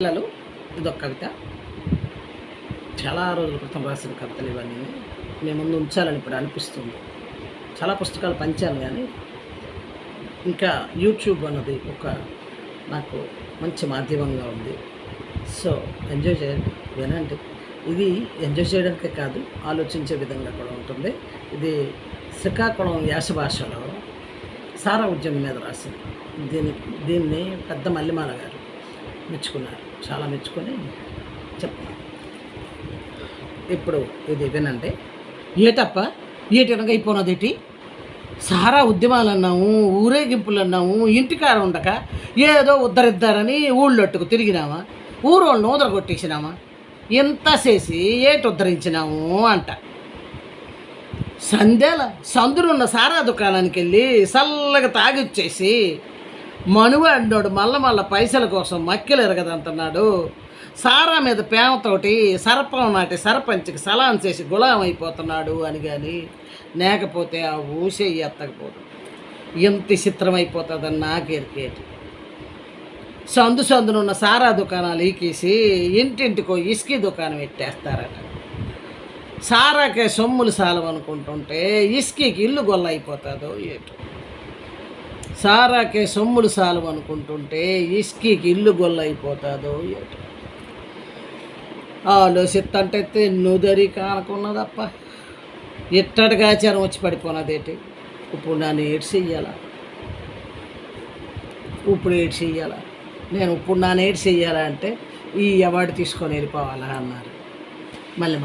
పిల్లలు ఇదొక కవిత. చాలా రోజుల క్రితం రాసిన కవితలు ఇవన్నీ మీ ముందు ఉంచాలని ఇప్పుడు అనిపిస్తుంది. చాలా పుస్తకాలు పంచాను, కానీ ఇంకా యూట్యూబ్ అన్నది ఒక నాకు మంచి మాధ్యమంగా ఉంది. సో ఎంజాయ్ చేయండి, వినండి. ఇది ఎంజాయ్ చేయడానికే కాదు, ఆలోచించే విధంగా కూడా ఉంటుంది. ఇది శ్రీకాకుళం యాస భాషలో సారా ఉద్యమం మీద రాసింది. దీన్ని పెద్ద మల్లిమాల గారు మెచ్చుకున్నారు, చాలా మెచ్చుకొని చెప్తాను. ఇప్పుడు ఇది వినండి. ఏటప్ప ఏటనగా అయిపోయినదేటి, సారా ఉద్యమాలు అన్నాము, ఊరేగింపులు అన్నాము, ఇంటికాడ ఉండక ఏదో ఉద్ధరిద్దారని ఊళ్ళొట్టుకు తిరిగినామా, ఊరోళ్ళని ఊదరగొట్టేసినామా, ఇంత చేసి ఏటి ఉద్ధరించినాము అంట. సందులున్న సారా దుకాణానికి వెళ్ళి చల్లగా తాగిచ్చేసి మనువాడినోడు మళ్ళా పైసల కోసం మక్కిలు ఎరగదంటున్నాడు. సారా మీద ప్రేమతోటి సర్పం నాటి సర్పంచ్కి సలాం చేసి గులాం అయిపోతున్నాడు అని, కానీ లేకపోతే ఆ ఊసే ఎత్తకపోదు. ఎంత చిత్రమైపోతుందని నాకెరికేటి. సందునున్న సారా దుకాణాలు ఈకేసి ఇంటింటికో ఇసుకీ దుకాణం పెట్టేస్తారట. సారాకే సొమ్ములు సాలవనుకుంటుంటే ఇసుకీకి ఇల్లు గొల్ల అయిపోతుందో ఏటో. సారాకే సొమ్ములు సాలవనుకుంటుంటే ఇసుకీకి ఇల్లు గొల్ల అయిపోతుందో ఏటో. ఆలోచిస్తుంటే నుదరి కానుకున్నదప్ప, ఇట్టడిగా ఆచారం వచ్చి పడిపోయినదేటి. ఇప్పుడు నన్ను ఏడు చెయ్యాలా, నేను ఇప్పుడు నాన్న ఏడు చెయ్యాలా అంటే ఈ అవార్డు తీసుకొని వెళ్ళిపోవాలా అన్నారు మళ్ళీ